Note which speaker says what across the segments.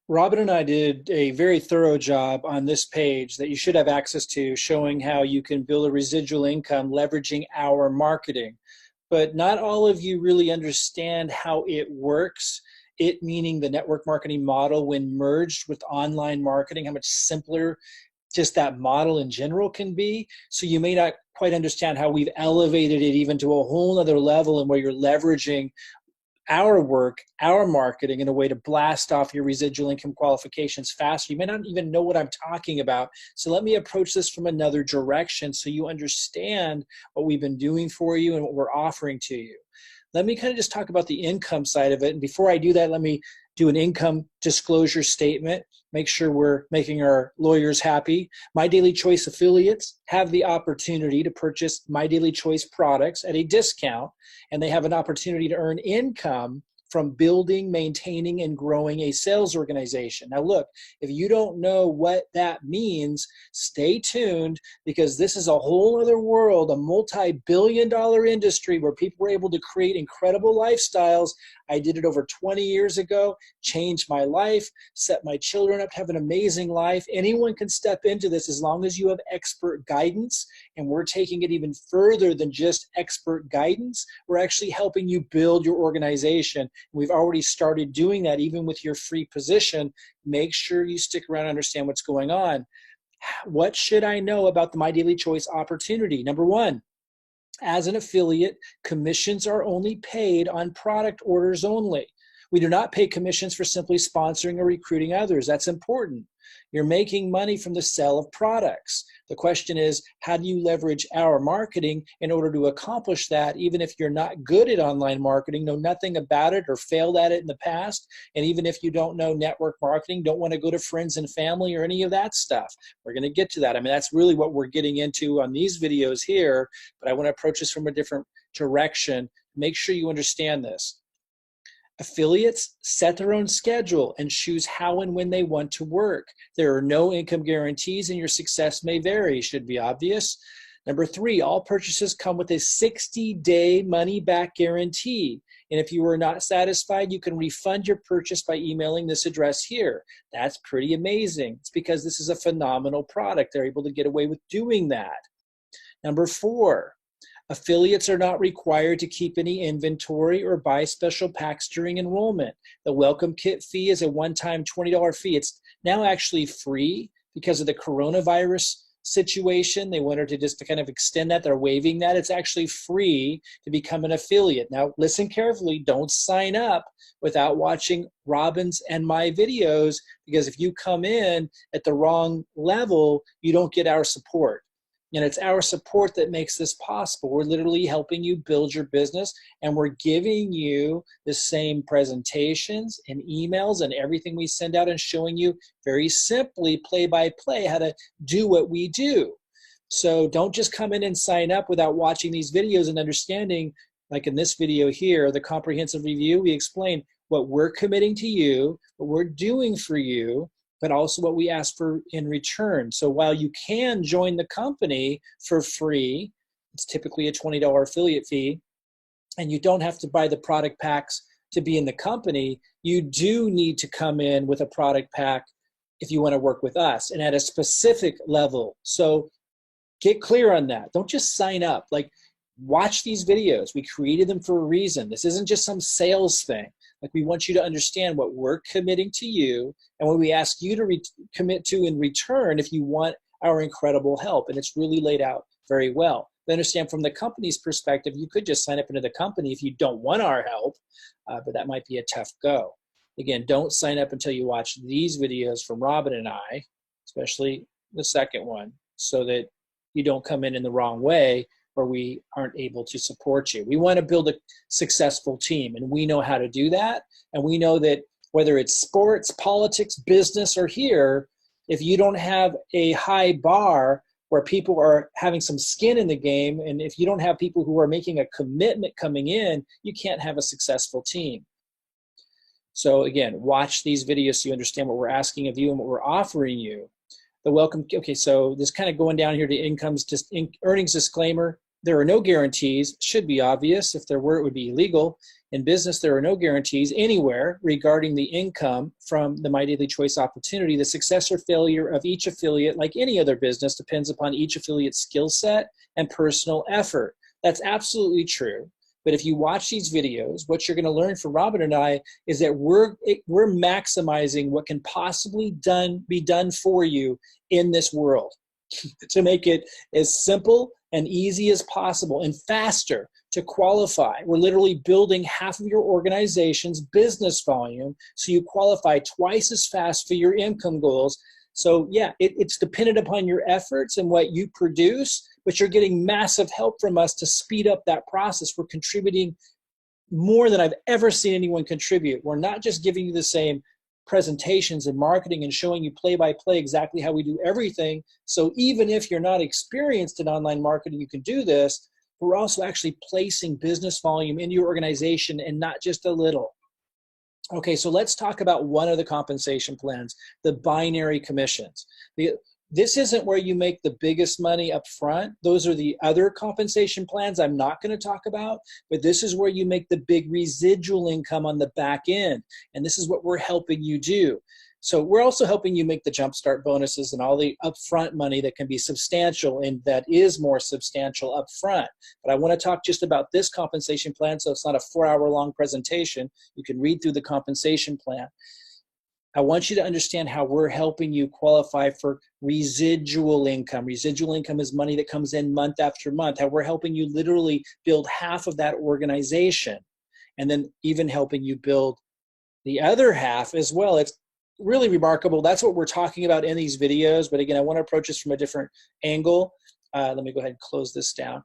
Speaker 1: Robin and I did a very thorough job on this page that you should have access to, showing how you can build a residual income leveraging our marketing. But not all of you really understand how it works. It meaning the network marketing model when merged with online marketing, how much simpler just that model in general can be. So you may not quite understand how we've elevated it even to a whole other level, and where you're leveraging our work, our marketing in a way to blast off your residual income qualifications faster. You may not even know what I'm talking about. So let me approach this from another direction so you understand what we've been doing for you and what we're offering to you. Let me kind of just talk about the income side of it. And before I do that, let me do an income disclosure statement. Make sure we're making our lawyers happy. My Daily Choice affiliates have the opportunity to purchase My Daily Choice products at a discount, and they have an opportunity to earn income from building, maintaining, and growing a sales organization. Now look, if you don't know what that means, stay tuned, because this is a whole other world, a multi-billion-dollar industry where people were able to create incredible lifestyles. I did it over 20 years ago, changed my life, set my children up to have an amazing life. Anyone can step into this as long as you have expert guidance, and we're taking it even further than just expert guidance. We're actually helping you build your organization. We've already started doing that even with your free position. Make sure you stick around and understand what's going on. What should I know about the My Daily Choice opportunity? Number one, as an affiliate, commissions are only paid on product orders only. We do not pay commissions for simply sponsoring or recruiting others. That's important. You're making money from the sale of products. The question is, how do you leverage our marketing in order to accomplish that, even if you're not good at online marketing, know nothing about it, or failed at it in the past, and even if you don't know network marketing, don't want to go to friends and family or any of that stuff. We're going to get to that. I mean, that's really what we're getting into on these videos here, but I want to approach this from a different direction. Make sure you understand this. Affiliates set their own schedule and choose how and when they want to work. There are no income guarantees, and your success may vary. Should be obvious. Number three, all purchases come with a 60-day money-back guarantee. And if you are not satisfied, you can refund your purchase by emailing this address here. That's pretty amazing. It's because this is a phenomenal product. They're able to get away with doing that. Number four, affiliates are not required to keep any inventory or buy special packs during enrollment. The welcome kit fee is a one-time $20 fee. It's now actually free because of the coronavirus situation. They wanted to just to kind of extend that. They're waiving that. It's actually free to become an affiliate. Now, listen carefully. Don't sign up without watching Robin's and my videos, because if you come in at the wrong level, you don't get our support. And it's our support that makes this possible. We're literally helping you build your business, and we're giving you the same presentations and emails and everything we send out, and showing you very simply, play by play, how to do what we do. So don't just come in and sign up without watching these videos and understanding. Like in this video here, the comprehensive review, we explain what we're committing to you, what we're doing for you, but also what we ask for in return. So while you can join the company for free, it's typically a $20 affiliate fee, and you don't have to buy the product packs to be in the company, you do need to come in with a product pack if you want to work with us, and at a specific level. So get clear on that. Don't just sign up. Like, watch these videos. We created them for a reason. This isn't just some sales thing. Like, we want you to understand what we're committing to you and what we ask you to commit to in return if you want our incredible help. And it's really laid out very well. But understand, from the company's perspective, you could just sign up into the company if you don't want our help, but that might be a tough go. Again, don't sign up until you watch these videos from Robin and I, especially the second one, so that you don't come in the wrong way, where we aren't able to support you. We want to build a successful team, and we know how to do that. And we know that whether it's sports, politics, business, or here, if you don't have a high bar where people are having some skin in the game, and if you don't have people who are making a commitment coming in, you can't have a successful team. So again, watch these videos so you understand what we're asking of you and what we're offering you. The welcome, okay, so this kind of going down here to earnings disclaimer. There are no guarantees. Should be obvious. If there were, it would be illegal. In business, there are no guarantees anywhere regarding the income from the My Daily Choice opportunity. The success or failure of each affiliate, like any other business, depends upon each affiliate's skill set and personal effort. That's absolutely true. But if you watch these videos, what you're going to learn from Robin and I is that we're maximizing what can possibly be done for you in this world to make it as simple and easy as possible and faster to qualify. We're literally building half of your organization's business volume so you qualify twice as fast for your income goals. So yeah, it's dependent upon your efforts and what you produce, but you're getting massive help from us to speed up that process. We're contributing more than I've ever seen anyone contribute. We're not just giving you the same presentations and marketing and showing you play by play exactly how we do everything. So even if you're not experienced in online marketing, you can do this. We're also actually placing business volume into your organization, and not just a little. Okay, so let's talk about one of the compensation plans, the binary commissions. This isn't where you make the biggest money up front. Those are the other compensation plans I'm not going to talk about, but this is where you make the big residual income on the back end. And this is what we're helping you do. So we're also helping you make the jumpstart bonuses and all the upfront money that can be substantial and that is more substantial upfront. But I want to talk just about this compensation plan, so it's not a 4-hour-long presentation. You can read through the compensation plan. I want you to understand how we're helping you qualify for residual income. Residual income is money that comes in month after month. How we're helping you literally build half of that organization, and then even helping you build the other half as well. It's really remarkable. That's what we're talking about in these videos. But again, I want to approach this from a different angle. Let me go ahead and close this down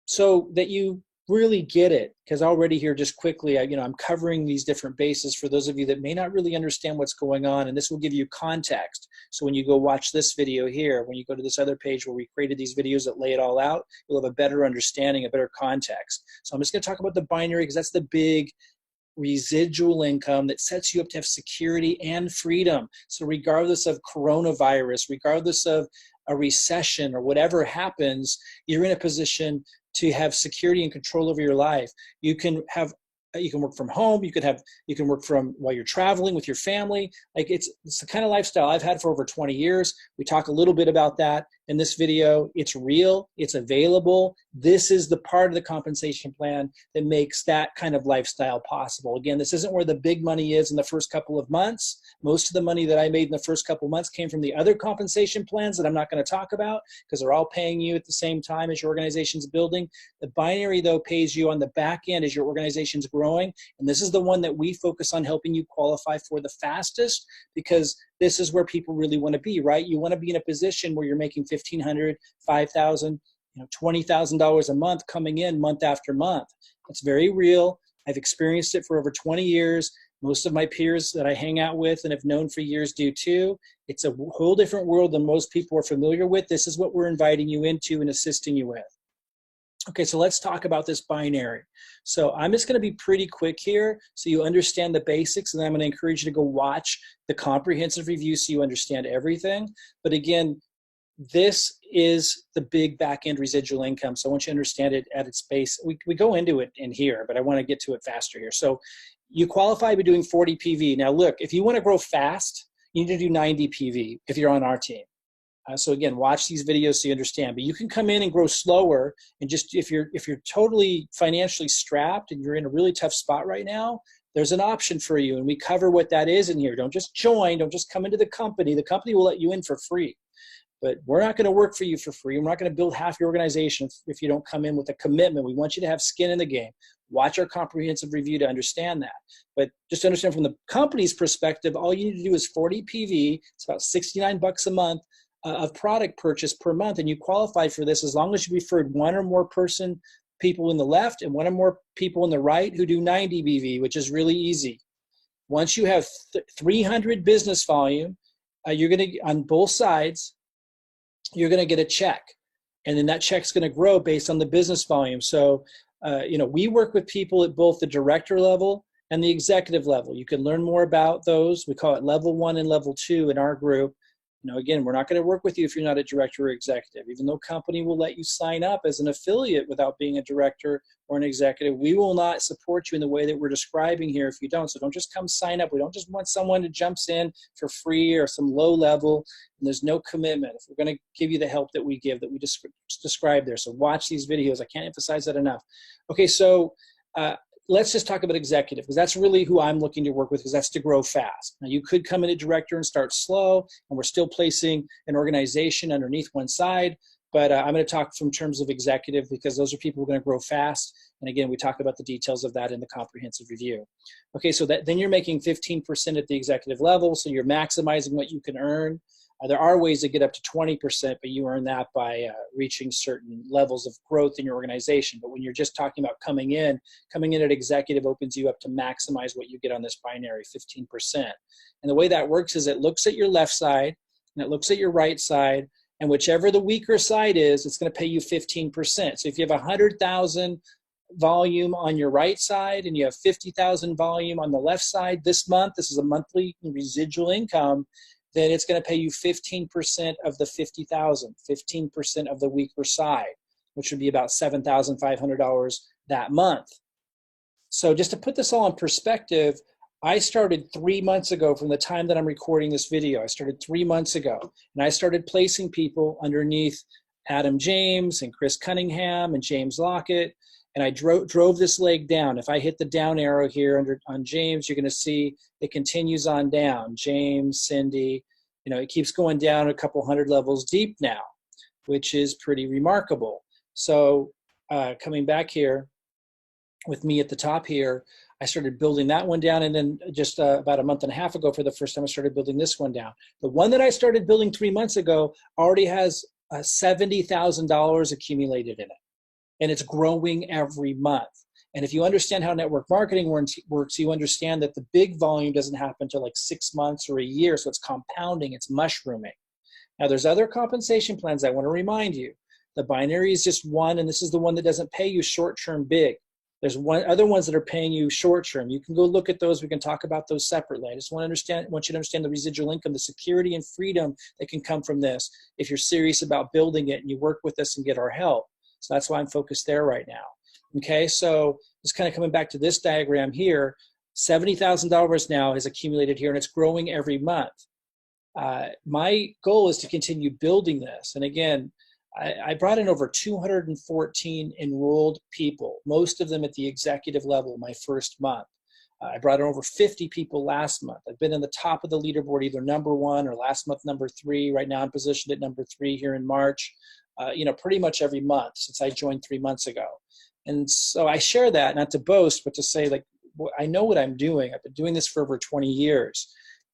Speaker 1: so that you really get it, because already here, just quickly, I'm covering these different bases for those of you that may not really understand what's going on, and this will give you context. So when you go watch this video here, when you go to this other page where we created these videos that lay it all out, you'll have a better understanding, a better context. So I'm just going to talk about the binary because that's the big residual income that sets you up to have security and freedom. So regardless of coronavirus, regardless of a recession or whatever happens, you're in a position to have security and control over your life. You can work from home. You can work from while you're traveling with your family. Like it's the kind of lifestyle I've had for over 20 years. We talk a little bit about that in this video. It's real. It's available. This is the part of the compensation plan that makes that kind of lifestyle possible. Again, this isn't where the big money is in the first couple of months. Most of the money that I made in the first couple of months came from the other compensation plans that I'm not going to talk about because they're all paying you at the same time as your organization's building. The binary, though, pays you on the back end as your organization's growing. And this is the one that we focus on helping you qualify for the fastest, because this is where people really want to be, right? You want to be in a position where you're making $1,500, $5,000, $20,000 a month coming in month after month. It's very real. I've experienced it for over 20 years. Most of my peers that I hang out with and have known for years do too. It's a whole different world than most people are familiar with. This is what we're inviting you into and assisting you with. Okay, so let's talk about this binary. So I'm just going to be pretty quick here so you understand the basics, and then I'm going to encourage you to go watch the comprehensive review so you understand everything. But again, this is the big back-end residual income, so I want you to understand it at its base. We go into it in here, but I want to get to it faster here. So you qualify by doing 40 PV. Now look, if you want to grow fast, you need to do 90 PV if you're on our team. So again, watch these videos so you understand. But you can come in and grow slower, and just if you're totally financially strapped and you're in a really tough spot right now, there's an option for you, and we cover what that is in here. Don't just join. Don't just come into the company. The company will let you in for free. But we're not going to work for you for free. We're not going to build half your organization if you don't come in with a commitment. We want you to have skin in the game. Watch our comprehensive review to understand that. But just to understand from the company's perspective, all you need to do is 40 PV. It's about $69 a month of product purchase per month, and you qualify for this as long as you referred one or more people in the left and one or more people in the right who do 90 BV, which is really easy. Once you have 300 business volume, you're going to, on both sides, you're going to get a check, and then that check's going to grow based on the business volume. So, we work with people at both the director level and the executive level. You can learn more about those. We call it level 1 and level 2 in our group. Again, we're not going to work with you if you're not a director or executive. Even though company will let you sign up as an affiliate without being a director or an executive, we will not support you in the way that we're describing here if you don't. So don't just come sign up. We don't just want someone who jumps in for free or some low level, and there's no commitment. If we're going to give you the help that we give, that we describe there. So watch these videos. I can't emphasize that enough. Okay, so let's just talk about executive, because that's really who I'm looking to work with, because that's to grow fast. Now, you could come in a director and start slow, and we're still placing an organization underneath one side, but I'm going to talk from terms of executive, because those are people who are going to grow fast. And again, we talk about the details of that in the comprehensive review. Okay, so then you're making 15% at the executive level, so you're maximizing what you can earn. There are ways to get up to 20%, but you earn that by reaching certain levels of growth in your organization. But when you're just talking about coming in at executive opens you up to maximize what you get on this binary, 15%. And the way that works is it looks at your left side, and it looks at your right side, and whichever the weaker side is, it's going to pay you 15%. So if you have 100,000 volume on your right side and you have 50,000 volume on the left side this month, this is a monthly residual income, then it's going to pay you 15% of the 50,000, 15% of the weaker side, which would be about $7,500 that month. So just to put this all in perspective, I started 3 months ago from the time that I'm recording this video. I started 3 months ago, and I started placing people underneath Adam James and Chris Cunningham and James Lockett, and I drove this leg down. If I hit the down arrow here on James, you're going to see it continues on down. James, Cindy, it keeps going down a couple hundred levels deep now, which is pretty remarkable. So coming back here with me at the top here, I started building that one down, and then just about a month and a half ago, for the first time, I started building this one down. The one that I started building 3 months ago already has $70,000 accumulated in it, and it's growing every month. And if you understand how network marketing works, you understand that the big volume doesn't happen until like 6 months or a year, so it's compounding, it's mushrooming. Now, there's other compensation plans. I want to remind you. The binary is just one, and this is the one that doesn't pay you short-term big. There's other ones that are paying you short-term. You can go look at those. We can talk about those separately. I just want you to understand the residual income, the security and freedom that can come from this if you're serious about building it and you work with us and get our help. So that's why I'm focused there right now. Okay, so just kind of coming back to this diagram here, $70,000 now is accumulated here, and it's growing every month. My goal is to continue building this. And again, I brought in over 214 enrolled people, most of them at the executive level my first month. I brought in over 50 people last month. I've been in the top of the leaderboard, either number 1 or last month number 3. Right now I'm positioned at number 3 here in March, pretty much every month since I joined 3 months ago. And so I share that, not to boast, but to say, like, I know what I'm doing. I've been doing this for over 20 years.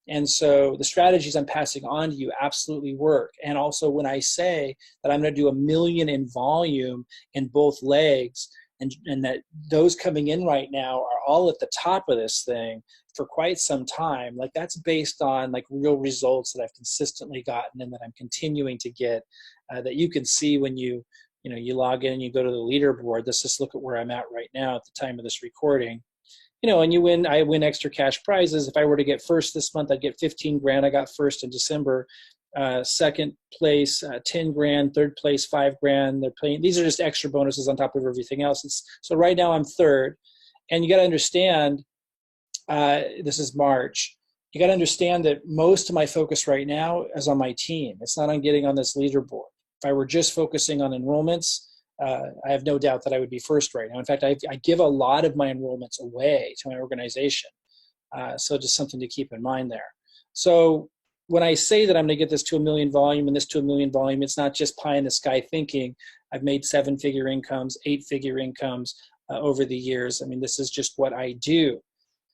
Speaker 1: And so the strategies I'm passing on to you absolutely work. And also when I say that I'm going to do 1 million in volume in both legs, and that those coming in right now are all at the top of this thing for quite some time, like that's based on like real results that I've consistently gotten and that I'm continuing to get, that you can see when you log in and you go to the leaderboard. Let's just look at where I'm at right now at the time of this recording. And I win extra cash prizes. If I were to get first this month, I'd get 15 grand. I got first in December. Second place, 10 grand. Third place, 5 grand. These are just extra bonuses on top of everything else. So right now I'm third. And you got to understand, this is March. You got to understand that most of my focus right now is on my team. It's not on getting on this leaderboard. If I were just focusing on enrollments, I have no doubt that I would be first right now. In fact, I give a lot of my enrollments away to my organization. So just something to keep in mind there. So when I say that I'm going to get this to 1 million volume and this to 1 million volume, it's not just pie in the sky thinking. I've made 7-figure incomes, 8-figure incomes over the years. I mean, this is just what I do.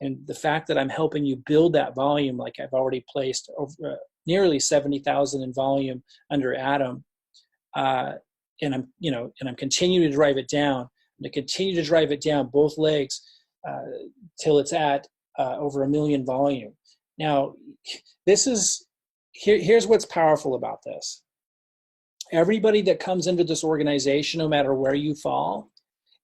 Speaker 1: And the fact that I'm helping you build that volume, like I've already placed over nearly 70,000 in volume under Adam, and I'm continuing to drive it down. I'm going to continue to drive it down both legs till it's at over 1 million volume. Now, here's what's powerful about this. Everybody that comes into this organization, no matter where you fall,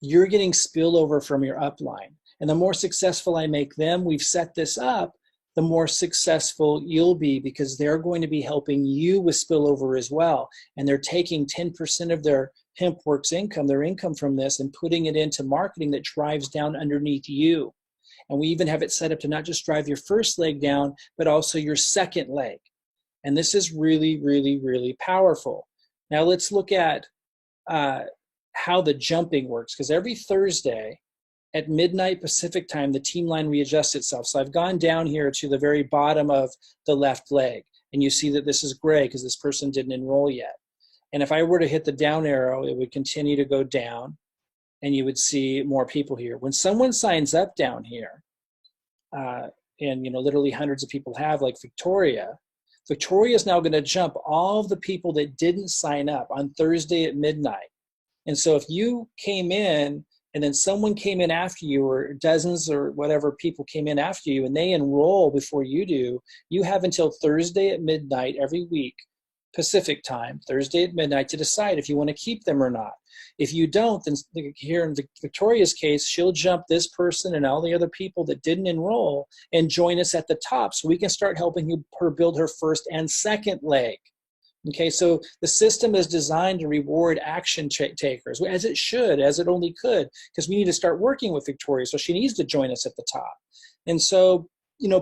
Speaker 1: you're getting spillover from your upline. And the more successful I make them, we've set this up, the more successful you'll be, because they're going to be helping you with spillover as well. And they're taking 10% of their Hempworx income, their income from this, and putting it into marketing that drives down underneath you. And we even have it set up to not just drive your first leg down, but also your second leg. And this is really, really, really powerful. Now let's look at how the jumping works, because every Thursday at midnight Pacific time, the team line readjusts itself. So I've gone down here to the very bottom of the left leg, and you see that this is gray because this person didn't enroll yet. And if I were to hit the down arrow, it would continue to go down, and you would see more people here. When someone signs up down here, and literally hundreds of people have, like Victoria is now going to jump all of the people that didn't sign up on Thursday at midnight. And so if you came in and then someone came in after you, or dozens or whatever people came in after you, and they enroll before you do, you have until Thursday at midnight every week, Pacific time, Thursday at midnight, to decide if you want to keep them or not. If you don't, then here in Victoria's case, she'll jump this person and all the other people that didn't enroll and join us at the top, so we can start helping her build her first and second leg. Okay, so the system is designed to reward action takers, as it should, as it only could, because we need to start working with Victoria, so she needs to join us at the top. And so,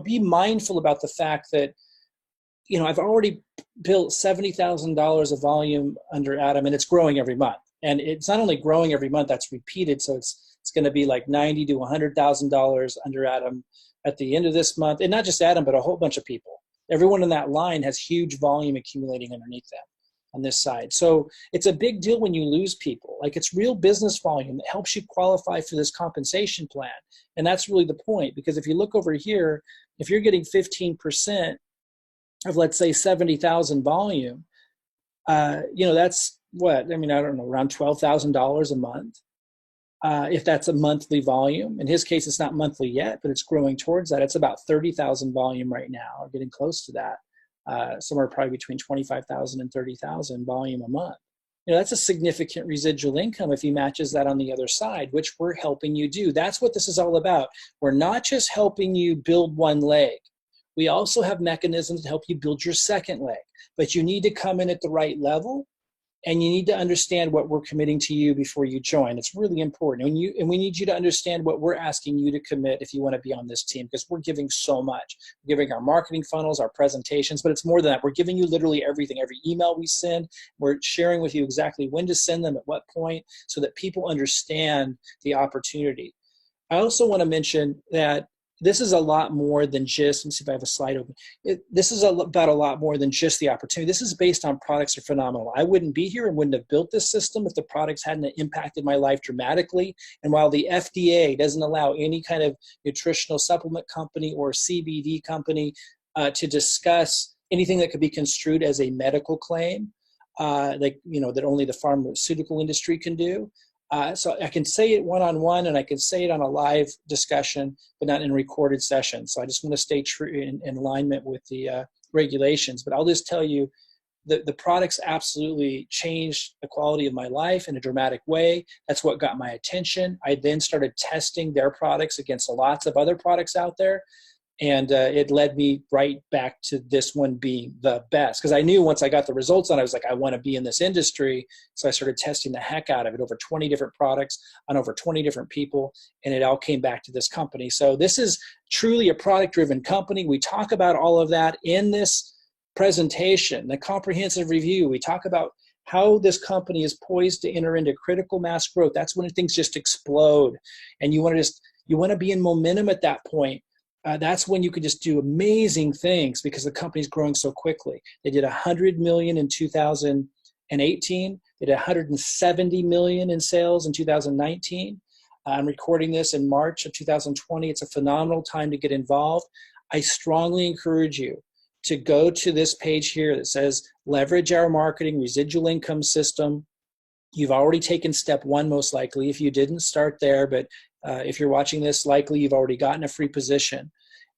Speaker 1: be mindful about the fact that, I've already built $70,000 of volume under Adam, and it's growing every month. And it's not only growing every month, that's repeated, so it's going to be like $90,000 to $100,000 under Adam at the end of this month, and not just Adam, but a whole bunch of people. Everyone in that line has huge volume accumulating underneath them on this side. So it's a big deal when you lose people. Like, it's real business volume that helps you qualify for this compensation plan. And that's really the point, because if you look over here, if you're getting 15% of, let's say, 70,000 volume, that's what, I don't know, around $12,000 a month. If that's a monthly volume. In his case, it's not monthly yet, but it's growing towards that. It's about 30,000 volume right now, or getting close to that, somewhere probably between 25,000 and 30,000 volume a month. That's a significant residual income if he matches that on the other side, which we're helping you do. That's what this is all about. We're not just helping you build one leg. We also have mechanisms to help you build your second leg, but you need to come in at the right level. And you need to understand what we're committing to you before you join. It's really important. And we need you to understand what we're asking you to commit if you want to be on this team, because we're giving so much. We're giving our marketing funnels, our presentations, but it's more than that. We're giving you literally everything. Every email we send, we're sharing with you exactly when to send them, at what point, so that people understand the opportunity. I also want to mention that this is a lot more than just, let me see if I have a slide open. This is about a lot more than just the opportunity. This is based on products that are phenomenal. I wouldn't be here and wouldn't have built this system if the products hadn't impacted my life dramatically. And while the FDA doesn't allow any kind of nutritional supplement company or CBD company to discuss anything that could be construed as a medical claim, that only the pharmaceutical industry can do. So I can say it one-on-one, and I can say it on a live discussion, but not in a recorded session. So I just want to stay true in alignment with the regulations. But I'll just tell you that the products absolutely changed the quality of my life in a dramatic way. That's what got my attention. I then started testing their products against lots of other products out there. And it led me right back to this one being the best. Because I knew once I got the results on it, I was like, I want to be in this industry. So I started testing the heck out of it, over 20 different products on over 20 different people. And it all came back to this company. So this is truly a product-driven company. We talk about all of that in this presentation, the comprehensive review. We talk about how this company is poised to enter into critical mass growth. That's when things just explode. And you want to be in momentum at that point. That's when you could just do amazing things, because the company's growing so quickly. They did $100 million in 2018. They did $170 million in sales in 2019. I'm recording this in March of 2020. It's a phenomenal time to get involved. I strongly encourage you to go to this page here that says leverage our marketing residual income system. You've already taken step one, most likely. If you didn't, start there. But if you're watching this, likely you've already gotten a free position.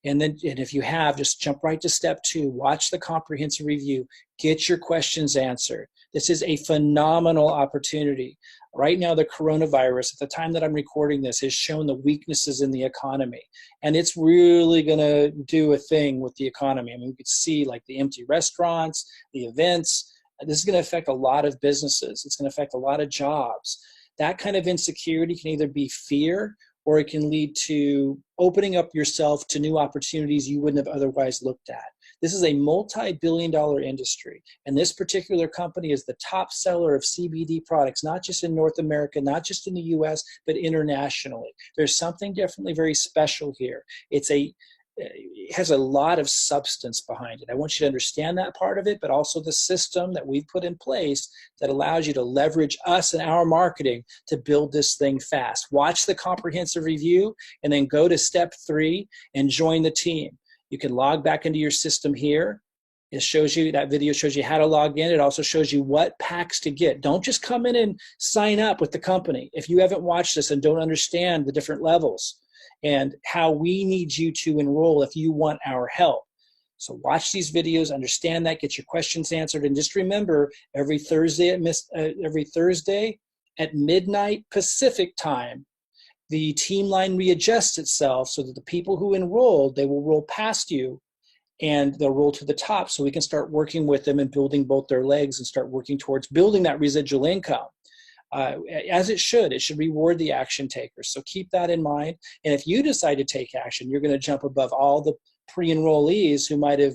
Speaker 1: And if you have, just jump right to step two. Watch the comprehensive review. Get your questions answered. This is a phenomenal opportunity. Right now, the coronavirus, at the time that I'm recording this, has shown the weaknesses in the economy. And it's really going to do a thing with the economy. I mean, we could see like the empty restaurants, the events. This is going to affect a lot of businesses. It's going to affect a lot of jobs. That kind of insecurity can either be fear, or it can lead to opening up yourself to new opportunities you wouldn't have otherwise looked at. This is a multi-billion-dollar industry, and this particular company is the top seller of CBD products, not just in North America, not just in the US, but internationally. There's something definitely very special here. It has a lot of substance behind it. I want you to understand that part of it, but also the system that we've put in place that allows you to leverage us and our marketing to build this thing fast. Watch the comprehensive review and then go to step 3 and join the team. You can log back into your system here. It shows you, that video shows you how to log in. It also shows you what packs to get. Don't just come in and sign up with the company if you haven't watched this and don't understand the different levels and how we need you to enroll if you want our help. So watch these videos, understand that, get your questions answered, and just remember every Thursday at midnight Pacific time, the team line readjusts itself so that the people who enrolled, they will roll past you and they'll roll to the top so we can start working with them and building both their legs and start working towards building that residual income. As it should reward the action takers. So keep that in mind. And if you decide to take action, you're going to jump above all the pre-enrollees who might have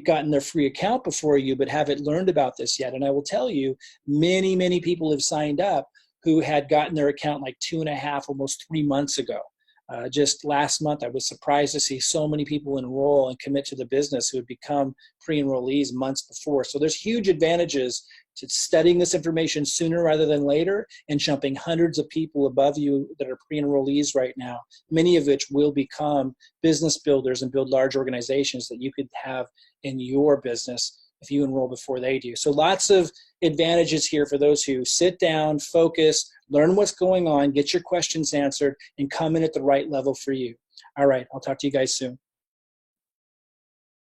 Speaker 1: gotten their free account before you but haven't learned about this yet. And I will tell you, many, many people have signed up who had gotten their account like 2.5, almost 3 months ago. Just last month, I was surprised to see so many people enroll and commit to the business who had become pre-enrollees months before. So there's huge advantages to studying this information sooner rather than later and jumping hundreds of people above you that are pre-enrollees right now, many of which will become business builders and build large organizations that you could have in your business if you enroll before they do. So lots of advantages here for those who sit down, focus, learn what's going on, get your questions answered, and come in at the right level for you. All right, I'll talk to you guys soon.